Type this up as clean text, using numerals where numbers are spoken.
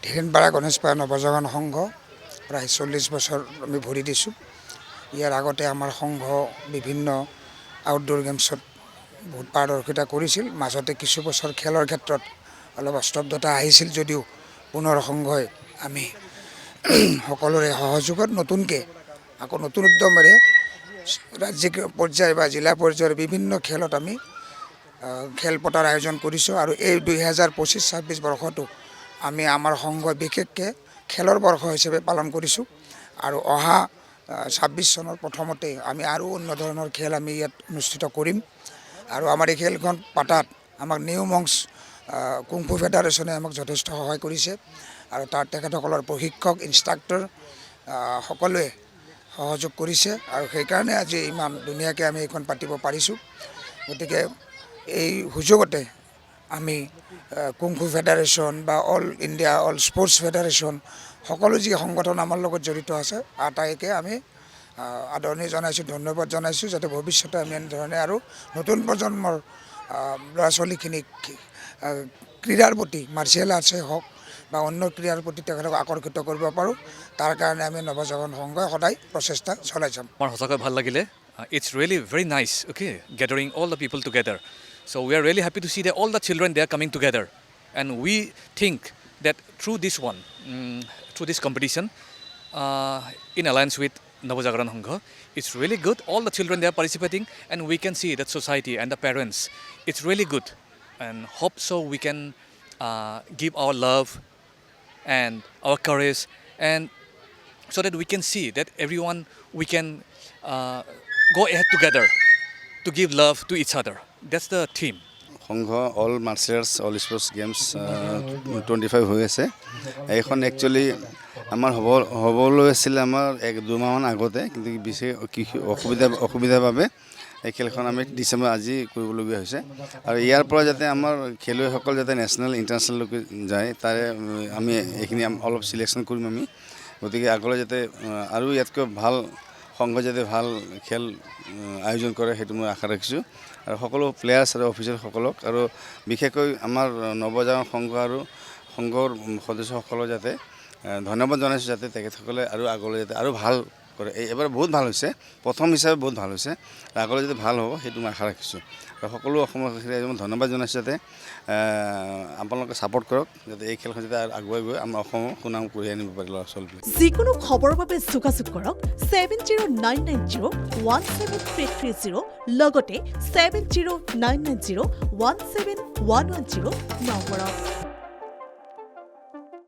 ধীৰেণপাৰা গণেশপাৰা নৱজাগৰণ সংঘ প্ৰায় 40 বছৰ আমি ভৰি দিছোঁ। ইয়াৰ আগতে আমাৰ সংঘ বিভিন্ন আউটডোৰ গেমছত বহুত পাৰদৰ্শিতা কৰিছিল। মাজতে কিছু বছৰ খেলৰ ক্ষেত্ৰত অলপ অস্তব্ধতা আহিছিল যদিও পুনৰ সংঘই আমি সকলোৰে সহযোগত নতুনকৈ আকৌ নতুন উদ্যমেৰে ৰাজ্যিক পৰ্যায় বা জিলা পৰ্যায়ৰ বিভিন্ন খেলত আমি খেল পতাৰ আয়োজন কৰিছোঁ। আৰু এই 2025-26 বৰ্ষটো আমি আমাৰ সংঘই বিশেষকৈ খেলৰ বৰ্ষ হিচাপে পালন কৰিছোঁ। আৰু অহা 26 চনৰ প্ৰথমতে আমি আৰু অন্য ধৰণৰ খেল আমি ইয়াত অনুষ্ঠিত কৰিম। আৰু আমাৰ এই খেলখন পাতাত আমাক নিউ মংছ কুংফু ফেডাৰেশ্যনে আমাক যথেষ্ট সহায় কৰিছে। আৰু তাৰ তেখেতসকলৰ প্ৰশিক্ষক ইনষ্ট্ৰাক্টৰ সকলোৱে সহযোগ কৰিছে। আৰু সেইকাৰণে আজি ইমান ধুনীয়াকৈ আমি এইখন পাতিব পাৰিছোঁ। গতিকে এই সুযোগতে আমি কুংফু ফেডাৰেশ্যন বা all India all sports federation সকলো যি সংগঠন আমাৰ লগত জড়িত আছে আটাইকে আমি আদৰণি জনাইছোঁ, ধন্যবাদ জনাইছোঁ, যাতে ভৱিষ্যতে আমি এনেধৰণে আৰু নতুন প্ৰজন্মৰ ল'ৰা ছোৱালীখিনিক ক্ৰীড়াৰ প্ৰতি মাৰ্চিয়েল আৰ্টছেই হওক বা অন্য ক্ৰীড়াৰ প্ৰতি তেখেতক আকৰ্ষিত কৰিব পাৰোঁ। তাৰ কাৰণে আমি নৱজাগৰণ সংঘই সদায় প্ৰচেষ্টা চলাই যাম। আমাৰ সঁচাকৈ ভাল লাগিলে। It's really very nice, okay, gathering all the people together. So we are really happy to see that all the children, they are coming together. And we think that through this one, through this competition, in alliance with Navajagaran Sangha, it's really good. All the children, they are participating, and we can see that society and the parents, it's really good. And hope so we can give our love and our courage, and so that we can see that everyone, we can go ahead together to give love to each other. That's the theme. সংঘ all martial arts all sports games 25 হৈ আছে। এইখন actually আমাৰ হ'বলৈ আছিলে আমাৰ 1-2 মাহমান আগতে, কিন্তু বিশেষ অসুবিধাৰ বাবে এই খেলখন আমি ডিচেম্বৰ আজি কৰিবলগীয়া হৈছে। আৰু ইয়াৰ পৰা যাতে আমাৰ খেলুৱৈসকল যাতে নেশ্যনেল ইণ্টাৰনেশ্যনেললৈকে যায়, তাৰে আমি এইখিনি অলপ চিলেকশ্যন কৰিম আমি। গতিকে আগলৈ যাতে আৰু ইয়াতকৈ ভাল সংঘ যাতে ভাল খেল আয়োজন কৰে সেইটো মই আশা ৰাখিছোঁ। আৰু সকলো প্লেয়াৰ্ছ আৰু অফিচাৰসকলক আৰু বিশেষকৈ আমাৰ নৱজাগৰণ সংঘ আৰু সংঘৰ সদস্যসকলক যাতে ধন্যবাদ জনাইছোঁ, যাতে তেখেতসকলে আৰু আগলৈ যাতে আৰু ভাল কৰে। এইবাৰ বহুত ভাল হৈছে, প্ৰথম হিচাপে বহুত ভাল হৈছে, আগলৈ যাতে ভাল হ'ব সেইটো মই আশা ৰাখিছোঁ। আৰু সকলো অসমৰ মই ধন্যবাদ জনাইছোঁ, যাতে আপোনালোকে ছাপোৰ্ট কৰক, যাতে এই খেলখন যাতে আগুৱাই গৈ আমাৰ অসমৰ সুনাম কঢ়িয়াই আনিব পাৰে ল'ৰা ছোৱালীবিলাক। যিকোনো খবৰৰ বাবে যোগাযোগ কৰক 7099017330 লগতে 7099017110 নম্বৰত।